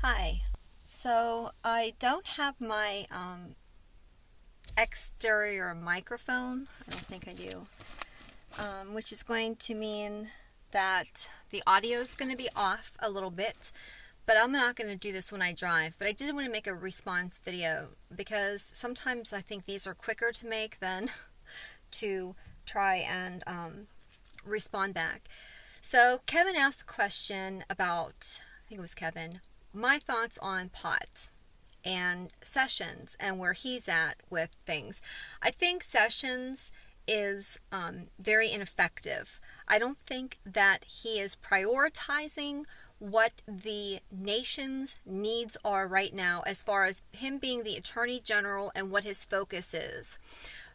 Hi. So I don't have my exterior microphone. I don't think I do. Which is going to mean that the audio is going to be off a little bit. But I'm not going to do this when I drive. But I did want to make a response video because sometimes I think these are quicker to make than to try and respond back. So Kevin asked a question about, I think it was Kevin, my thoughts on pot and Sessions and where he's at with things. I think Sessions is very ineffective. I don't think that he is prioritizing what the nation's needs are right now as far as him being the Attorney General and what his focus is.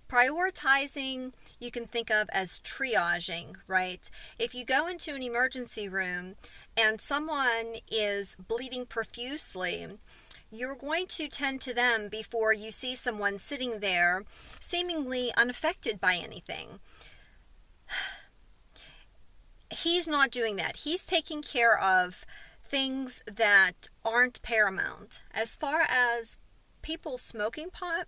Prioritizing you can think of as triaging, right? If you go into an emergency room and someone is bleeding profusely, you're going to tend to them before you see someone sitting there seemingly unaffected by anything. He's not doing that. He's taking care of things that aren't paramount. As far as people smoking pot,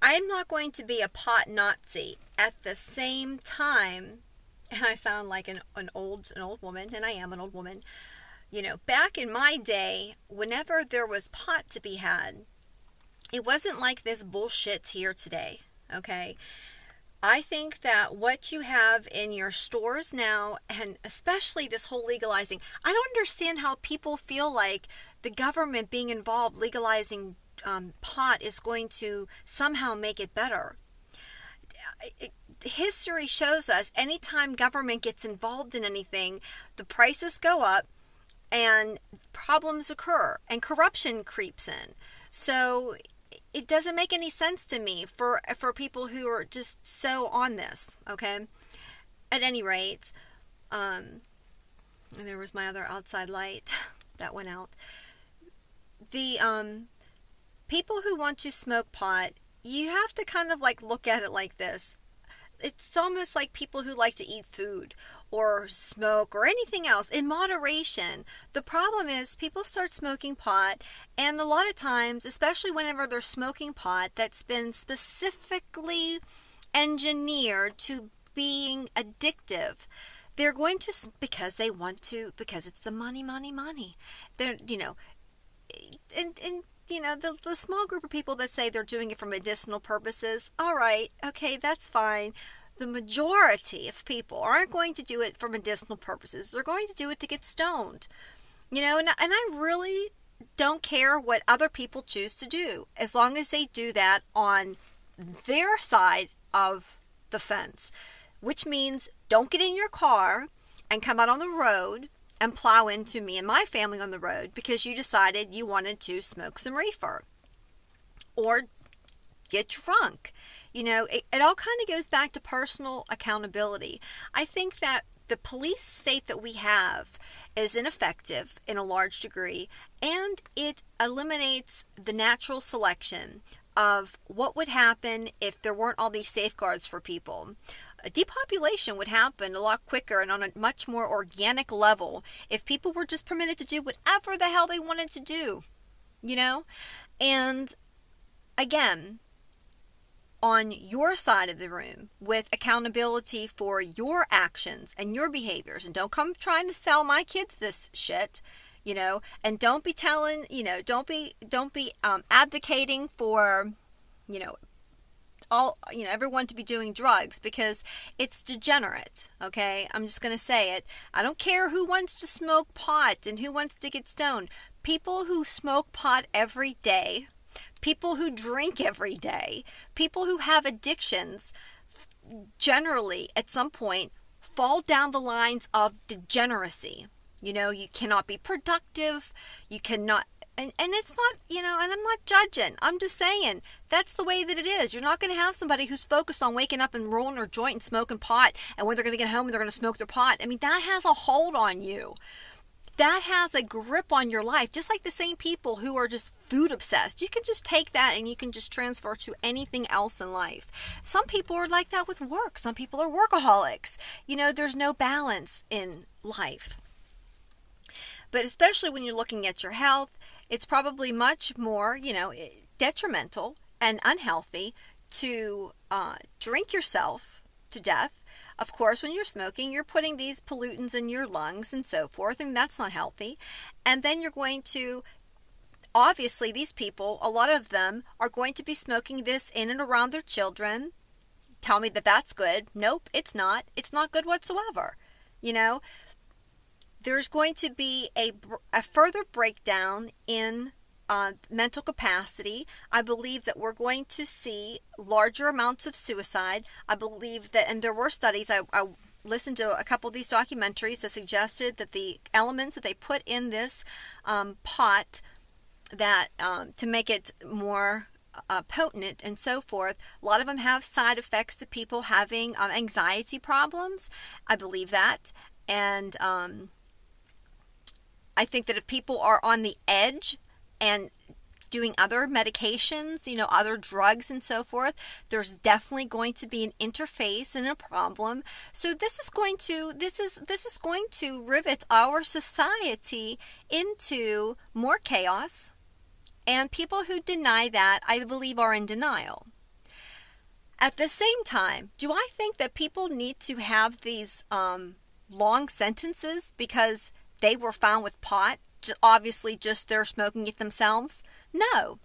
I'm not going to be a pot Nazi. At the same time, and I sound like an old woman, and I am an old woman. You know, back in my day, whenever there was pot to be had, it wasn't like this bullshit here today, okay? I think that what you have in your stores now, and especially this whole legalizing, I don't understand how people feel like the government being involved, legalizing pot is going to somehow make it better. History shows us anytime government gets involved in anything, the prices go up and problems occur and corruption creeps in. So it doesn't make any sense to me for people who are just so on this, okay? At any rate, there was my other outside light that went out. The people who want to smoke pot, you have to kind of like look at it like this. It's almost like people who like to eat food or smoke or anything else in moderation. The problem is people start smoking pot, and a lot of times, especially whenever they're smoking pot that's been specifically engineered to being addictive, they're going to, because they want to, because it's the money. They're, the small group of people that say they're doing it for medicinal purposes, all right, okay, that's fine. The majority of people aren't going to do it for medicinal purposes. They're going to do it to get stoned. And I really don't care what other people choose to do, as long as they do that on their side of the fence, which means don't get in your car and come out on the road and plow into me and my family on the road because you decided you wanted to smoke some reefer or get drunk. It all kind of goes back to personal accountability. I think that the police state that we have is ineffective in a large degree, and it eliminates the natural selection of what would happen if there weren't all these safeguards for people. A depopulation would happen a lot quicker and on a much more organic level if people were just permitted to do whatever the hell they wanted to do, And again, on your side of the room with accountability for your actions and your behaviors, and don't come trying to sell my kids this shit, and don't be telling, don't be advocating for, everyone to be doing drugs, because it's degenerate, okay? I'm just going to say it. I don't care who wants to smoke pot and who wants to get stoned. People who smoke pot every day, people who drink every day, people who have addictions, generally, at some point, fall down the lines of degeneracy. You cannot be productive, you cannot, and it's not, and I'm not judging, I'm just saying, that's the way that it is. You're not going to have somebody who's focused on waking up and rolling their joint and smoking pot, and when they're going to get home, they're going to smoke their pot. I mean, that has a hold on you. That has a grip on your life, just like the same people who are just food obsessed. You can just take that and you can just transfer to anything else in life. Some people are like that with work. Some people are workaholics. There's no balance in life. But especially when you're looking at your health, it's probably much more, you know, detrimental and unhealthy to drink yourself to death. Of course, when you're smoking, you're putting these pollutants in your lungs and so forth, and that's not healthy. And then you're going to, obviously, these people, a lot of them are going to be smoking this in and around their children. Tell me that that's good. Nope, it's not. It's not good whatsoever. You know, there's going to be a further breakdown in mental capacity. I believe that we're going to see larger amounts of suicide. I believe that, and there were studies, I listened to a couple of these documentaries that suggested that the elements that they put in this pot, that to make it more potent and so forth, a lot of them have side effects to people having anxiety problems. I believe that. And I think that if people are on the edge and doing other medications, you know, other drugs and so forth, there's definitely going to be an interface and a problem. So this is going to rivet our society into more chaos. And people who deny that, I believe, are in denial. At the same time, do I think that people need to have these long sentences because they were found with pot? Obviously, just they're smoking it themselves? No.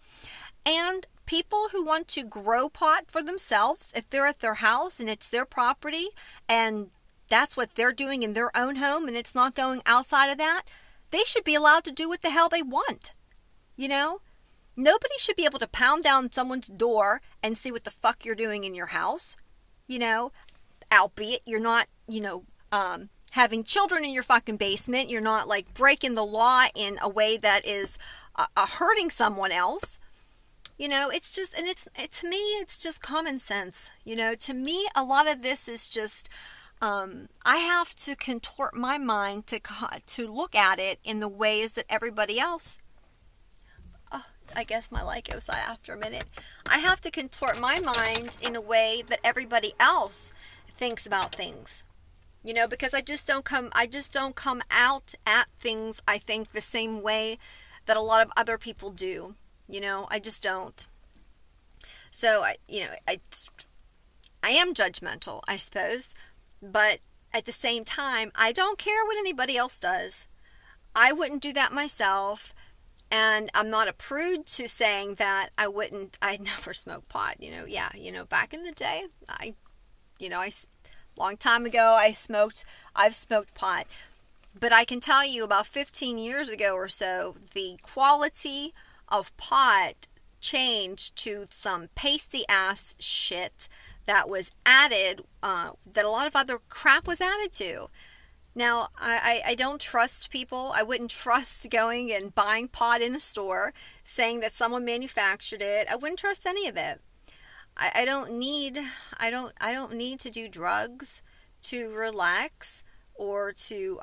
And people who want to grow pot for themselves, if they're at their house and it's their property and that's what they're doing in their own home and it's not going outside of that, they should be allowed to do what the hell they want. You know? Nobody should be able to pound down someone's door and see what the fuck you're doing in your house. You know? Albeit you're not, you know, having children in your fucking basement. You're not like breaking the law in a way that is hurting someone else. You know, it's just, and to me, it's just common sense. You know, to me, a lot of this is just, I have to contort my mind to look at it in the ways that everybody else. Oh, I guess my light goes out after a minute. I have to contort my mind in a way that everybody else thinks about things. You know, because I just don't come out at things, I think, the same way that a lot of other people do. You know, I just don't. So, I am judgmental, I suppose. But at the same time, I don't care what anybody else does. I wouldn't do that myself. And I'm not a prude to saying that I never smoked pot. You know, yeah, you know, back in the day, long time ago, I've smoked pot. But I can tell you about 15 years ago or so, the quality of pot changed to some pasty ass shit that was added, that a lot of other crap was added to. Now, I don't trust people. I wouldn't trust going and buying pot in a store, saying that someone manufactured it. I wouldn't trust any of it. I don't need to do drugs to relax or to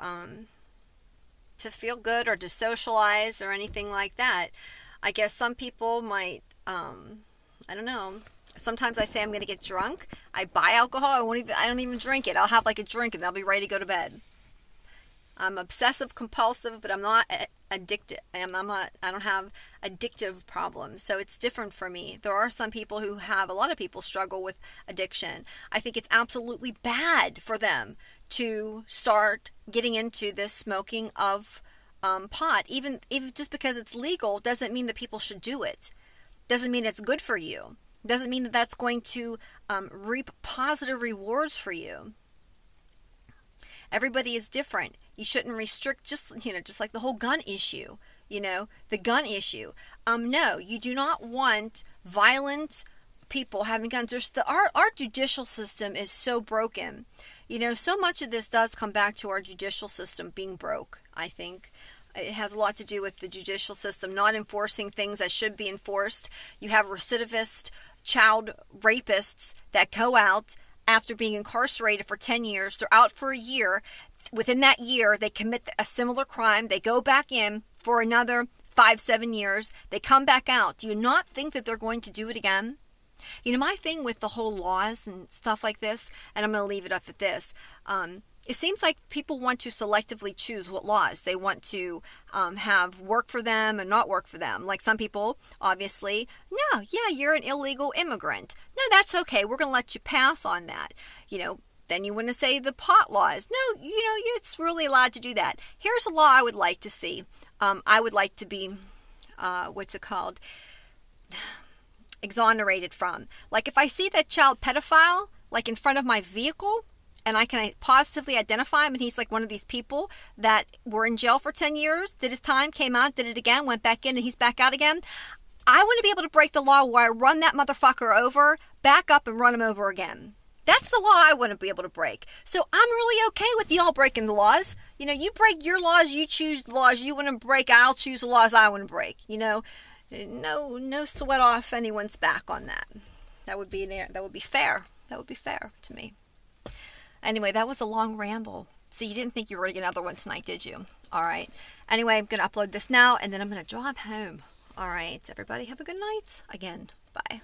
feel good or to socialize or anything like that. I guess some people might, I don't know. Sometimes I say I'm going to get drunk. I buy alcohol. I don't even drink it. I'll have like a drink and I'll be ready to go to bed. I'm obsessive compulsive, but I'm not addicted. I don't have addictive problems, so it's different for me. There are some people who have, a lot of people struggle with addiction. I think it's absolutely bad for them to start getting into this smoking of pot. Even just because it's legal doesn't mean that people should do it. Doesn't mean it's good for you. Doesn't mean that that's going to reap positive rewards for you. Everybody is different. You shouldn't restrict, just like the whole gun issue, the gun issue. No, you do not want violent people having guns. Our judicial system is so broken. So much of this does come back to our judicial system being broke, I think. It has a lot to do with the judicial system not enforcing things that should be enforced. You have recidivist child rapists that go out after being incarcerated for 10 years. They're out for a year. Within that year, they commit a similar crime. They go back in for another 5-7 years. They come back out. Do you not think that they're going to do it again? My thing with the whole laws and stuff like this, and I'm going to leave it up at this, it seems like people want to selectively choose what laws they want to have work for them and not work for them. Like some people, obviously, no, yeah, you're an illegal immigrant. No, that's okay. We're going to let you pass on that. You know, then you want to say the pot laws. No, you know, it's really allowed to do that. Here's a law I would like to see. I would like to be, what's it called? Exonerated from. Like if I see that child pedophile, like in front of my vehicle, and I can positively identify him, and he's like one of these people that were in jail for 10 years, did his time, came out, did it again, went back in, and he's back out again. I want to be able to break the law where I run that motherfucker over, back up, and run him over again. That's the law I want to be able to break. So I'm really okay with y'all breaking the laws. You know, you break your laws, you choose the laws you want to break, I'll choose the laws I want to break. You know, no sweat off anyone's back on that. That would be fair. That would be fair to me. Anyway, that was a long ramble. See, you didn't think you were going to get another one tonight, did you? All right. Anyway, I'm going to upload this now, and then I'm going to drive home. All right. Everybody have a good night. Again, bye.